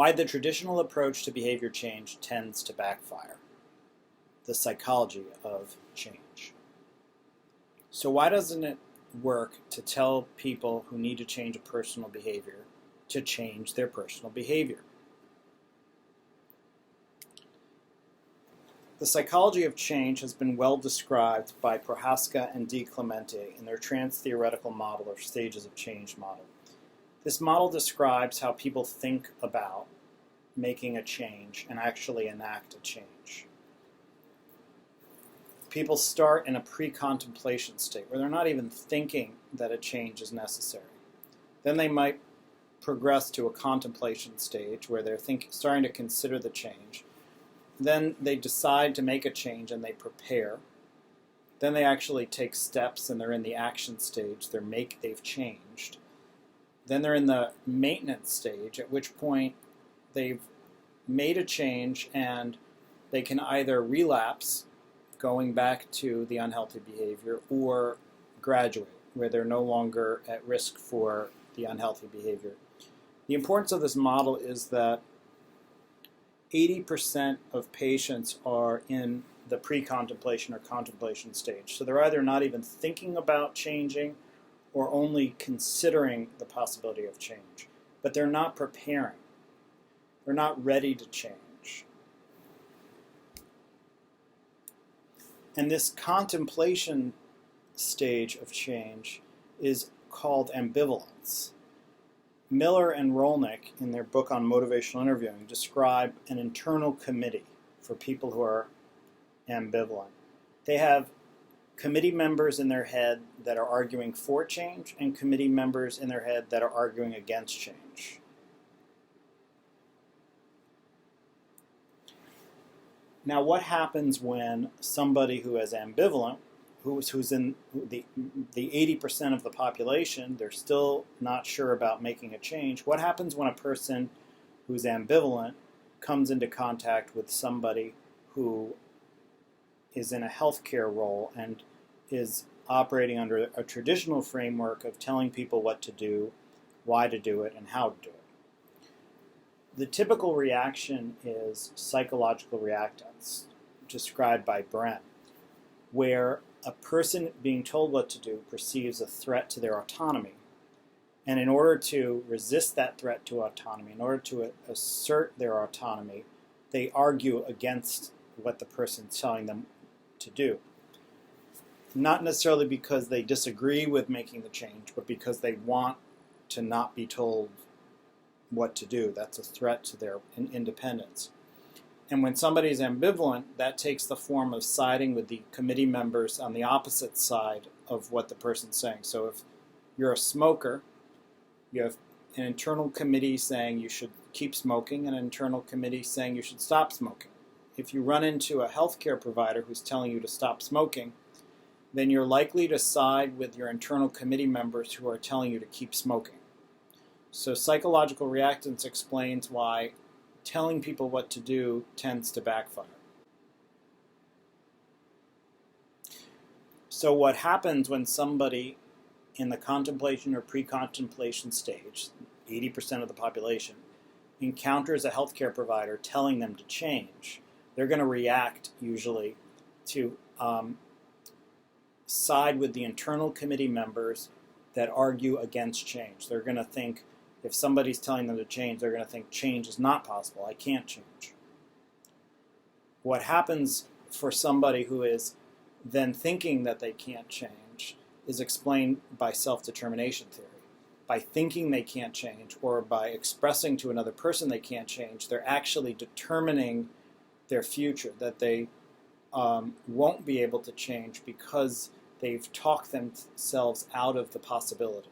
Why the traditional approach to behavior change tends to backfire. The psychology of change. So why doesn't it work to tell people who need to change a personal behavior to change their personal behavior? The psychology of change has been well described by Prohaska and D. Clemente in their trans-theoretical model or stages of change model. This model describes how people think about making a change and actually enact a change. People start in a pre-contemplation state where they're not even thinking that a change is necessary. Then they might progress to a contemplation stage where they're starting to consider the change. Then they decide to make a change and they prepare. Then they actually take steps and they're in the action stage. They've changed. Then they're in the maintenance stage, at which point they've made a change and they can either relapse, going back to the unhealthy behavior, or graduate, where they're no longer at risk for the unhealthy behavior. The importance of this model is that 80% of patients are in the pre-contemplation or contemplation stage. So they're either not even thinking about changing or only considering the possibility of change. But they're not preparing. They're not ready to change. And this contemplation stage of change is called ambivalence. Miller and Rolnick, in their book on motivational interviewing, describe an internal committee for people who are ambivalent. They have committee members in their head that are arguing for change and committee members in their head that are arguing against change. Now, what happens when somebody who is ambivalent, who's in the 80% of the population, they're still not sure about making a change? What happens when a person who's ambivalent comes into contact with somebody who is in a healthcare role and is operating under a traditional framework of telling people what to do, why to do it, and how to do it? The typical reaction is psychological reactance, described by Bren, where a person being told what to do perceives a threat to their autonomy. And in order to resist that threat to autonomy, in order to assert their autonomy, they argue against what the person's telling them to do. Not necessarily because they disagree with making the change, but because they want to not be told what to do. That's a threat to their independence. And when somebody is ambivalent, that takes the form of siding with the committee members on the opposite side of what the person's saying. So if you're a smoker, you have an internal committee saying you should keep smoking and an internal committee saying you should stop smoking. If you run into a healthcare provider who's telling you to stop smoking, then you're likely to side with your internal committee members who are telling you to keep smoking. So psychological reactance explains why telling people what to do tends to backfire. So what happens when somebody in the contemplation or pre-contemplation stage, 80% of the population, encounters a healthcare provider telling them to change? They're going to react usually to side with the internal committee members that argue against change. They're going to think, if somebody's telling them to change, they're going to think change is not possible. I can't change. What happens for somebody who is then thinking that they can't change is explained by self-determination theory. By thinking they can't change or by expressing to another person they can't change, they're actually determining their future, that they won't be able to change because they've talked themselves out of the possibility.